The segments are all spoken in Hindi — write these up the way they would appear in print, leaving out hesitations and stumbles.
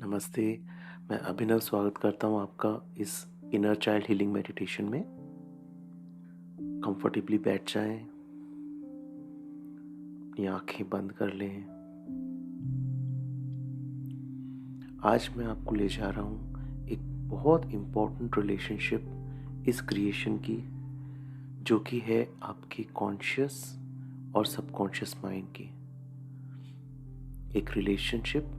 नमस्ते, मैं अभिनव स्वागत करता हूँ आपका इस इनर चाइल्ड हीलिंग मेडिटेशन में। कंफर्टेबली बैठ जाएं, अपनी आंखें बंद कर लें। आज मैं आपको ले जा रहा हूँ एक बहुत इम्पोर्टेंट रिलेशनशिप इस क्रिएशन की, जो कि है आपकी कॉन्शियस और सबकॉन्शियस माइंड की। एक रिलेशनशिप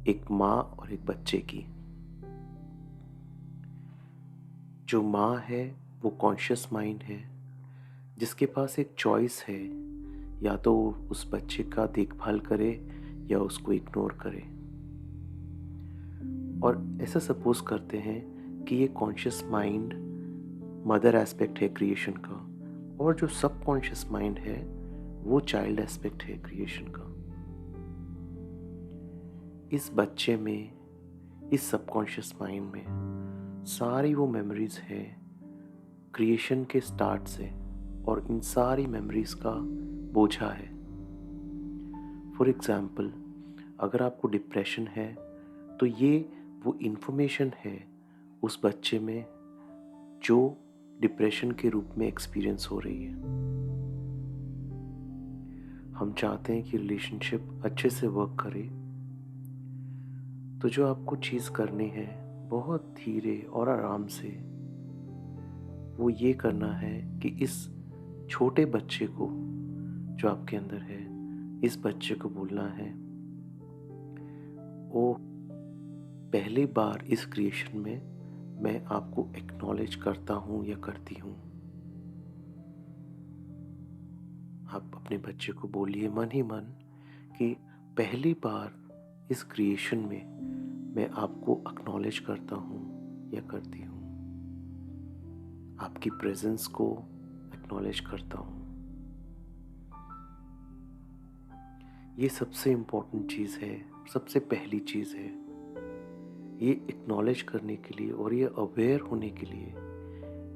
एक माँ और एक बच्चे की। जो माँ है वो कॉन्शियस माइंड है, जिसके पास एक चॉइस है, या तो उस बच्चे का देखभाल करे या उसको इग्नोर करे। और ऐसा सपोज करते हैं कि ये कॉन्शियस माइंड मदर एस्पेक्ट है क्रिएशन का, और जो सब कॉन्शियस माइंड है वो चाइल्ड एस्पेक्ट है क्रिएशन का। इस बच्चे में, इस सबकॉन्शियस माइंड में सारी वो मेमोरीज है क्रिएशन के स्टार्ट से, और इन सारी मेमोरीज का बोझा है। फॉर एग्जाम्पल, अगर आपको डिप्रेशन है तो ये वो इन्फॉर्मेशन है उस बच्चे में जो डिप्रेशन के रूप में एक्सपीरियंस हो रही है। हम चाहते हैं कि रिलेशनशिप अच्छे से वर्क करे, तो जो आपको चीज़ करनी है बहुत धीरे और आराम से, वो ये करना है कि इस छोटे बच्चे को जो आपके अंदर है, इस बच्चे को बोलना है, ओ पहली बार इस क्रिएशन में मैं आपको एक्नॉलेज करता हूँ या करती हूँ। आप अपने बच्चे को बोलिए मन ही मन कि पहली बार इस क्रिएशन में मैं आपको एक्नॉलेज करता हूँ या करती हूँ, आपकी प्रेजेंस को एक्नॉलेज करता हूँ। ये सबसे इम्पोर्टेंट चीज़ है, सबसे पहली चीज़ है। ये एक्नॉलेज करने के लिए और ये अवेयर होने के लिए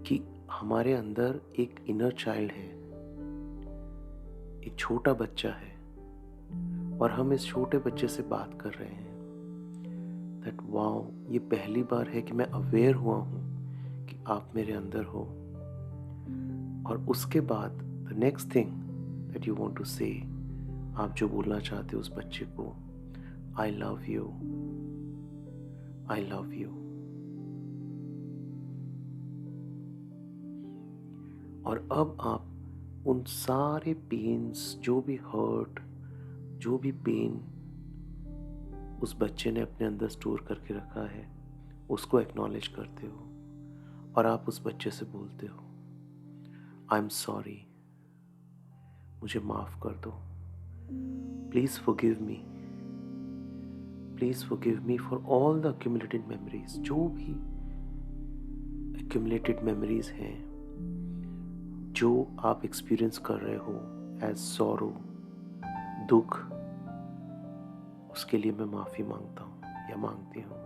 कि हमारे अंदर एक इनर चाइल्ड है, एक छोटा बच्चा है, और हम इस छोटे बच्चे से बात कर रहे हैं दैट वाओ, ये पहली बार है कि मैं अवेयर हुआ हूँ कि आप मेरे अंदर हो। और उसके बाद the next thing that you want to say, आप जो बोलना चाहते हो उस बच्चे को, I love you, I love you. और अब आप उन सारे पेन्स, जो भी हर्ट, जो भी पेन उस बच्चे ने अपने अंदर स्टोर करके रखा है, उसको एक्नॉलेज करते हो, और आप उस बच्चे से बोलते हो, आई एम सॉरी, मुझे माफ़ कर दो, please forgive me, please forgive me for all the accumulated memories. जो भी अक्यूमुलेटेड मेमोरीज हैं जो आप एक्सपीरियंस कर रहे हो एज सॉरो, दुख, उसके लिए मैं माफ़ी मांगता हूँ या मांगती हूँ।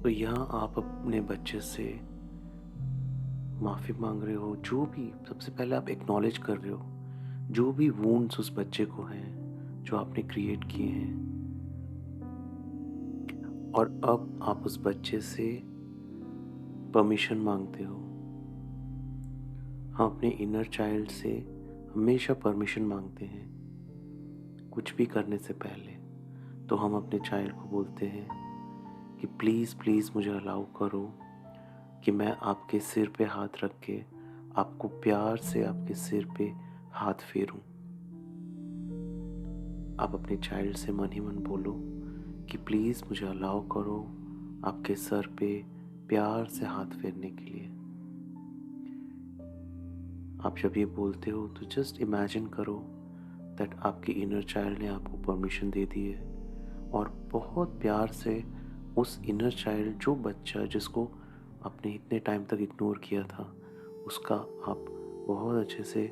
तो यहाँ आप अपने बच्चे से माफ़ी मांग रहे हो, जो भी सबसे पहले आप एक्नॉलेज कर रहे हो जो भी वुंड्स उस बच्चे को हैं जो आपने क्रिएट किए हैं। और अब आप उस बच्चे से परमिशन मांगते हो। हम अपने इनर चाइल्ड से हमेशा परमिशन मांगते हैं कुछ भी करने से पहले। तो हम अपने चाइल्ड को बोलते हैं कि प्लीज़ प्लीज़ मुझे अलाउ करो कि मैं आपके सिर पे हाथ रख के आपको प्यार से आपके सिर पे हाथ फेरूं। आप अपने चाइल्ड से मन ही मन बोलो कि प्लीज़ मुझे अलाउ करो आपके सर पे प्यार से हाथ फेरने के लिए। आप जब ये बोलते हो तो जस्ट इमेजिन करो दैट आपके इनर चाइल्ड ने आपको परमिशन दे दी है, और बहुत प्यार से उस इनर चाइल्ड, जो बच्चा जिसको आपने इतने टाइम तक इग्नोर किया था, उसका आप बहुत अच्छे से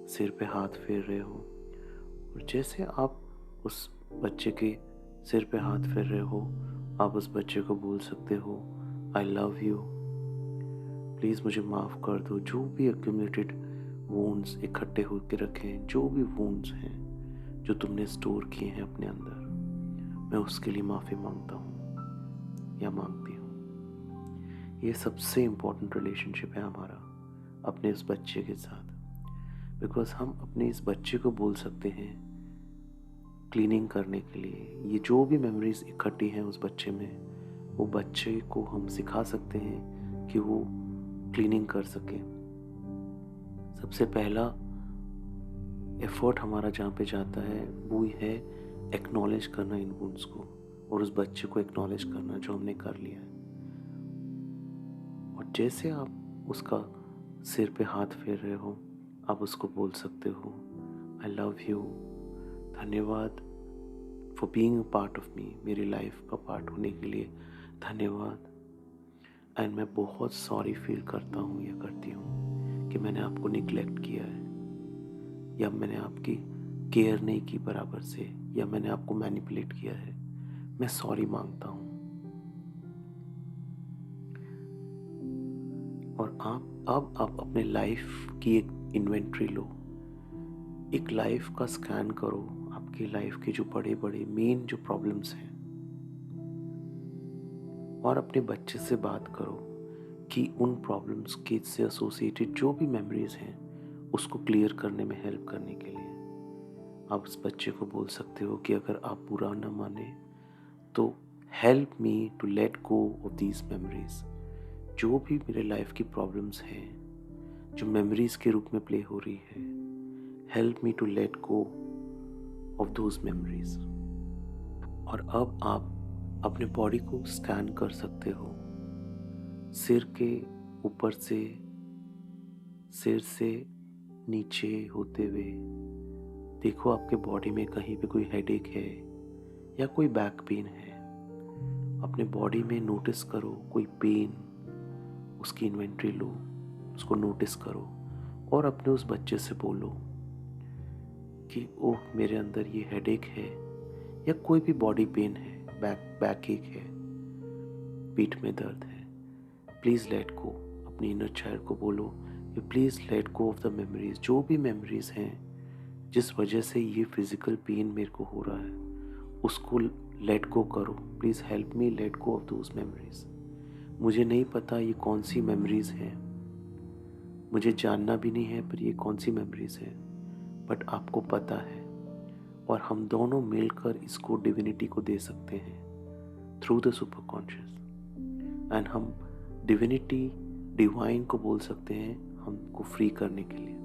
सिर पे हाथ फेर रहे हो। और जैसे आप उस बच्चे के सिर पे हाथ फेर रहे हो, आप उस बच्चे को बोल सकते हो, आई लव यू, प्लीज़ मुझे माफ़ कर दो, जो भी एक्यूमुलेटेड वूंड्स इकट्ठे होकर रखे हैं, जो भी वूंड्स हैं जो तुमने स्टोर किए हैं अपने अंदर, मैं उसके लिए माफ़ी मांगता हूँ या मांगती हूँ। ये सबसे इम्पोर्टेंट रिलेशनशिप है हमारा अपने इस बच्चे के साथ, बिकॉज हम अपने इस बच्चे को बोल सकते हैं क्लीनिंग करने के लिए। ये जो भी मेमोरीज इकट्ठी हैं उस बच्चे में, वो बच्चे को हम सिखा सकते हैं कि वो क्लीनिंग कर सके। सबसे पहला एफर्ट हमारा जहाँ पे जाता है वो है एक्नॉलेज करना इन वुंड्स को, और उस बच्चे को एक्नॉलेज करना जो हमने कर लिया है। और जैसे आप उसका सिर पे हाथ फेर रहे हो, आप उसको बोल सकते हो आई लव यू, धन्यवाद for being a part of me, मेरी लाइफ का पार्ट होने के लिए धन्यवाद। एंड मैं बहुत सॉरी फील करता हूँ या करती हूँ कि मैंने आपको निगलेक्ट किया है, या मैंने आपकी केयर नहीं की बराबर से, या मैंने आपको मैनिपुलेट किया है। मैं सॉरी मांगता हूँ। और आप अपने लाइफ की एक इन्वेंट्री लो, एक लाइफ का स्कैन करो, आपकी लाइफ के जो बड़े बड़े मेन जो प्रॉब्लम्स हैं, और अपने बच्चे से बात करो कि उन प्रॉब्लम्स के से एसोसिएटेड जो भी मेमोरीज हैं उसको क्लियर करने में हेल्प करने के लिए आप उस बच्चे को बोल सकते हो कि अगर आप बुरा ना माने तो help me to let go of these memories. जो भी मेरे लाइफ की प्रॉब्लम्स हैं जो मेमोरीज के रूप में प्ले हो रही है, help me to let go of those memories. और अब आप अपने बॉडी को स्कैन कर सकते हो, सिर के ऊपर से, सिर से नीचे होते हुए देखो आपके बॉडी में कहीं पे कोई हेडेक है या कोई बैक पेन है। अपने बॉडी में नोटिस करो कोई पेन, उसकी इन्वेंट्री लो, उसको नोटिस करो, और अपने उस बच्चे से बोलो कि ओह मेरे अंदर ये हेडेक है, या कोई भी बॉडी पेन है, बैक एक है, पीठ में दर्द है, प्लीज़ लेट गो। अपनी इनर चाइल्ड को बोलो कि please let go of the memories. जो भी मेमोरीज हैं जिस वजह से ये फिज़िकल पेन मेरे को हो रहा है, उसको लेट गो करो। Please help me let go of those memories. मुझे नहीं पता ये कौन सी मेमोरीज हैं, मुझे जानना भी नहीं है पर ये कौन सी मेमोरीज हैं, बट आपको पता है, और हम दोनों मिलकर इसको डिविनिटी को दे सकते हैं through the super conscious. And हम डिविनिटी, डिवाइन को बोल सकते हैं हमको फ्री करने के लिए।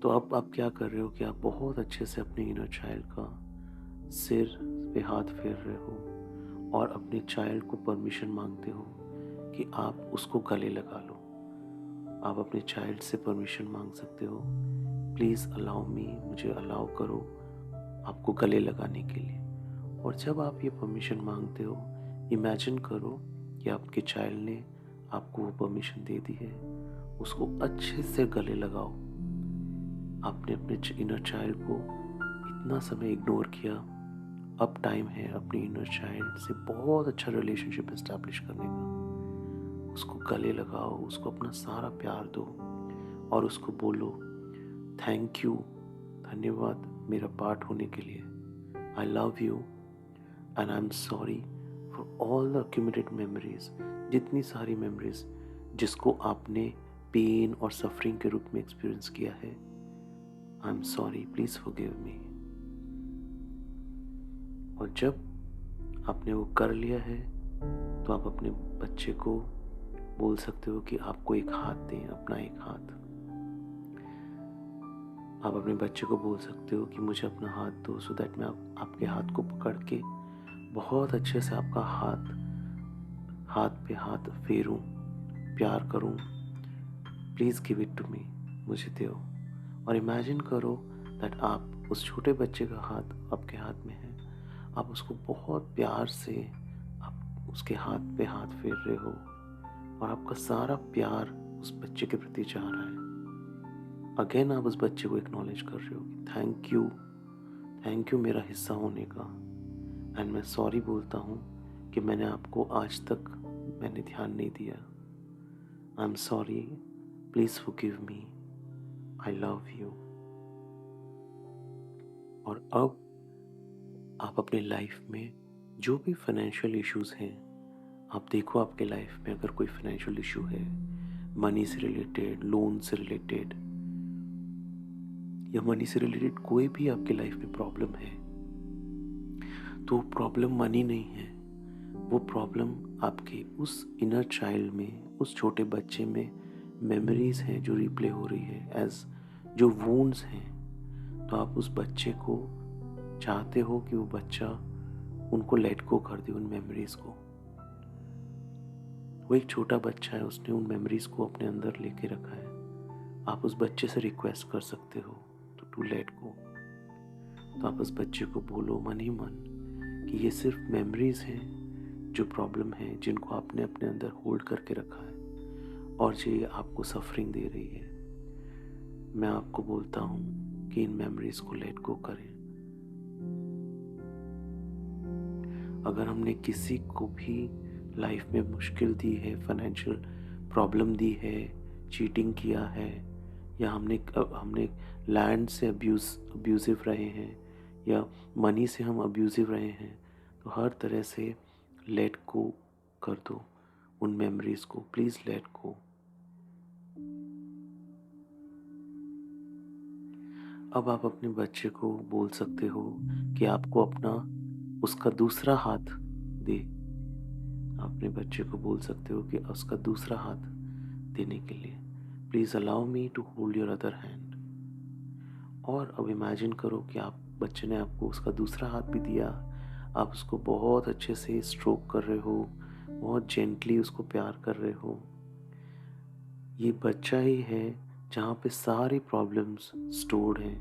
तो अब आप क्या कर रहे हो कि आप बहुत अच्छे से अपने इनर चाइल्ड का सिर पे हाथ फेर रहे हो और अपने चाइल्ड को परमिशन मांगते हो कि आप उसको गले लगा लो। आप अपने चाइल्ड से परमिशन मांग सकते हो, प्लीज़ अलाउ मी, मुझे अलाउ करो आपको गले लगाने के लिए। और जब आप ये परमिशन मांगते हो, इमेजिन करो कि आपके चाइल्ड ने आपको वो परमिशन दे दी है, उसको अच्छे से गले लगाओ। आपने अपने इनर चाइल्ड को इतना समय इग्नोर किया, अब टाइम है अपनी इनर चाइल्ड से बहुत अच्छा रिलेशनशिप एस्टैब्लिश करने का। उसको गले लगाओ, उसको अपना सारा प्यार दो, और उसको बोलो थैंक यू, धन्यवाद मेरा पार्ट होने के लिए। आई love you and I am sorry for all the accumulated memories. जितनी सारी मेमोरीज जिसको आपने पेन और सफरिंग के रूप में एक्सपीरियंस किया है, I am sorry, please forgive me. और जब आपने वो कर लिया है तो आप अपने बच्चे को बोल सकते हो कि आपको एक हाथ दें, अपना एक हाथ। आप अपने बच्चे को बोल सकते हो कि मुझे अपना हाथ दो, सो दैट मैं आपके हाथ को पकड़ के बहुत अच्छे से आपका हाथ पे हाथ फेरूं, प्यार करूं। Please give it to me, मुझे दो। और इमेजिन करो दैट आप उस छोटे बच्चे का हाथ आपके हाथ में है, आप उसको बहुत प्यार से आप उसके हाथ पे हाथ फेर रहे हो, और आपका सारा प्यार उस बच्चे के प्रति जा रहा है। अगेन आप उस बच्चे को एक्नॉलेज कर रहे हो कि थैंक यू मेरा हिस्सा होने का। एंड मैं सॉरी बोलता हूँ कि मैंने आपको आज तक मैंने ध्यान नहीं दिया। I am sorry, please forgive me, I love you. और अब आप अपने लाइफ में जो भी फाइनेंशियल इश्यूज हैं, आप देखो आपके लाइफ में अगर कोई फाइनेंशियल इशू है, मनी से रिलेटेड, लोन से रिलेटेड, या मनी से रिलेटेड कोई भी आपके लाइफ में प्रॉब्लम है, तो प्रॉब्लम मनी नहीं है। वो प्रॉब्लम आपके उस इनर चाइल्ड में, उस छोटे बच्चे में मेमोरीज हैं जो रिप्ले हो रही है एज जो वूंड्स हैं। तो आप उस बच्चे को चाहते हो कि वो बच्चा उनको लेट गो कर दे, उन मेमोरीज को। वो एक छोटा बच्चा है, उसने उन मेमोरीज को अपने अंदर लेके रखा है। आप उस बच्चे से रिक्वेस्ट कर सकते हो टू लेट गो। तो आप उस बच्चे को बोलो मन ही मन कि ये सिर्फ मेमोरीज हैं जो प्रॉब्लम है, जिनको आपने अपने अंदर होल्ड करके रखा है और ये आपको सफरिंग दे रही है। मैं आपको बोलता हूँ कि इन मेमोरीज को लेट गो करें। अगर हमने किसी को भी लाइफ में मुश्किल दी है, फाइनेंशियल प्रॉब्लम दी है, चीटिंग किया है, या हमने लैंड से अब्यूजिव रहे हैं, या मनी से हम अब्यूजिव रहे हैं, तो हर तरह से लेट गो कर दो उन मेमोरीज को। प्लीज़ लेट गो। अब आप अपने बच्चे को बोल सकते हो कि आपको अपना उसका दूसरा हाथ दे। अपने बच्चे को बोल सकते हो कि उसका दूसरा हाथ देने के लिए, please allow me to hold your other hand. और अब इमेजिन करो कि आप बच्चे ने आपको उसका दूसरा हाथ भी दिया। आप उसको बहुत अच्छे से स्ट्रोक कर रहे हो, बहुत जेंटली उसको प्यार कर रहे हो। ये बच्चा ही है जहाँ पे सारी प्रॉब्लम्स स्टोर्ड हैं,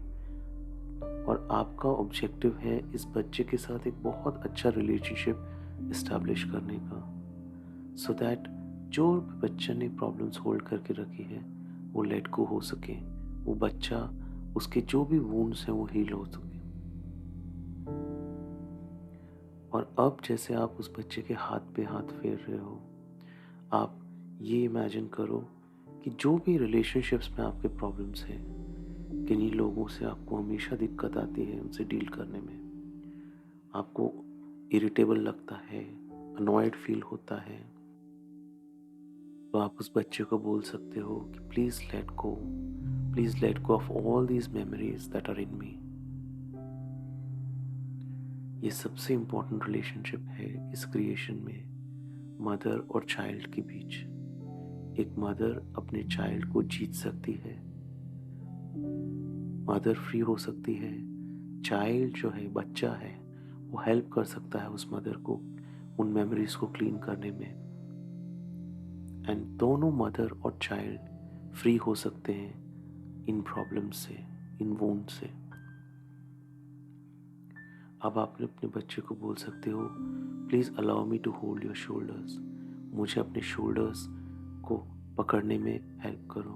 और आपका ऑब्जेक्टिव है इस बच्चे के साथ एक बहुत अच्छा रिलेशनशिप इस्टेब्लिश करने का, सो दैट जो बच्चे ने प्रॉब्लम्स होल्ड करके रखी है वो लेट गो हो सके, वो बच्चा, उसके जो भी वुंड्स हैं वो हील हो सके। और अब जैसे आप उस बच्चे के हाथ पे हाथ फेर रहे हो, आप ये इमेजिन करो कि जो भी रिलेशनशिप्स में आपके प्रॉब्लम्स हैं, किन्हीं लोगों से आपको हमेशा दिक्कत आती है उनसे डील करने में, आपको इरिटेबल लगता है, अनॉयड फील होता है, तो आप उस बच्चे को बोल सकते हो कि please let go of all these memories that are in me. ये सबसे इम्पोर्टेंट रिलेशनशिप है इस क्रिएशन में, मदर और चाइल्ड के बीच। एक मदर अपने चाइल्ड को जीत सकती है, मदर फ्री हो सकती है, चाइल्ड जो है, बच्चा है, वो हेल्प कर सकता है उस मदर को उन मेमोरीज को क्लीन करने में। एंड दोनों मदर और चाइल्ड फ्री हो सकते हैं इन प्रॉब्लम से, इन वोंड से। अब आप अपने बच्चे को बोल सकते हो please allow me to hold your shoulders. मुझे अपने शोल्डर्स को पकड़ने में हेल्प करो।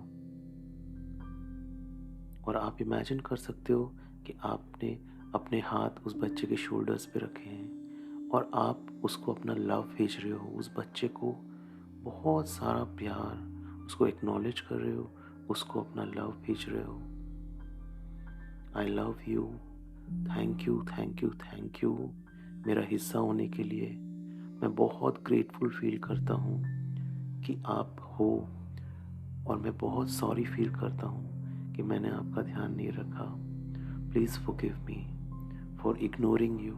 और आप इमेजिन कर सकते हो कि आपने अपने हाथ उस बच्चे के शोल्डर्स पे रखे हैं और आप उसको अपना लव भेज रहे हो, उस बच्चे को बहुत सारा प्यार, उसको एक्नॉलेज कर रहे हो, उसको अपना लव भेज रहे हो। आई love you, thank you, thank you, thank you मेरा हिस्सा होने के लिए। मैं बहुत ग्रेटफुल फील करता हूँ कि आप हो, और मैं बहुत सॉरी फील करता हूँ कि मैंने आपका ध्यान नहीं रखा। Please forgive me for ignoring you,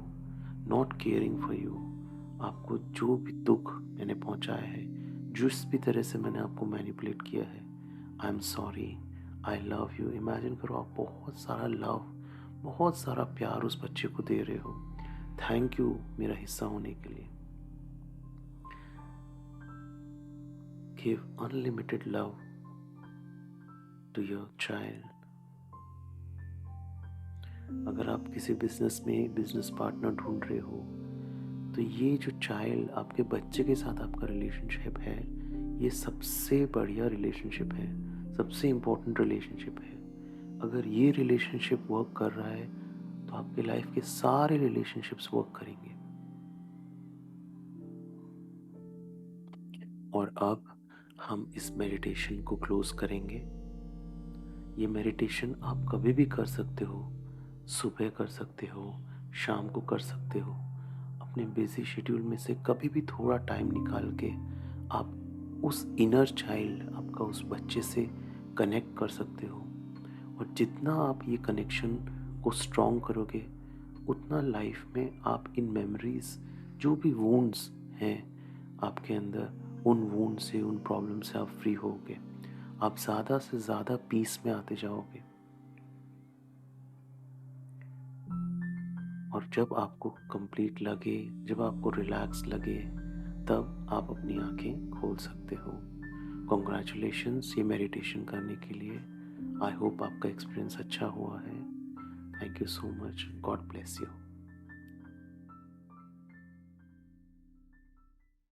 not caring for you. आपको जो भी दुख मैंने पहुँचाया है, जिस भी तरह से मैंने आपको मैनिपुलेट किया है, I am sorry, I love you. Imagine करो आप बहुत सारा लव, बहुत सारा प्यार उस बच्चे को दे रहे हो। थैंक यू मेरा हिस्सा होने के लिए। Give unlimited love to your child. अगर आप किसी बिजनेस में बिजनेस पार्टनर ढूंढ रहे हो, तो ये जो चाइल्ड, आपके बच्चे के साथ आपका रिलेशनशिप है, ये सबसे बढ़िया रिलेशनशिप है, सबसे इम्पोर्टेंट रिलेशनशिप है। अगर ये रिलेशनशिप वर्क कर रहा है तो आपके लाइफ के सारे रिलेशनशिप्स वर्क करेंगे। और अब हम इस मेडिटेशन को क्लोज करेंगे। ये मेडिटेशन आप कभी भी कर सकते हो, सुबह कर सकते हो, शाम को कर सकते हो। अपने बिजी शेड्यूल में से कभी भी थोड़ा टाइम निकाल के आप उस इनर चाइल्ड, आपका उस बच्चे से कनेक्ट कर सकते हो। और जितना आप ये कनेक्शन को स्ट्रॉन्ग करोगे, उतना लाइफ में आप इन मेमोरीज, जो भी वुंड्स हैं आपके अंदर, उन वुंड से, उन प्रॉब्लम से आप फ्री होगे। आप ज़्यादा से ज़्यादा पीस में आते जाओगे। और जब आपको कंप्लीट लगे, जब आपको रिलैक्स लगे, तब आप अपनी आंखें खोल सकते हो। कॉन्ग्रेचुलेशंस ये मेडिटेशन करने के लिए। आई होप आपका एक्सपीरियंस अच्छा हुआ है। Thank you so much. God bless you.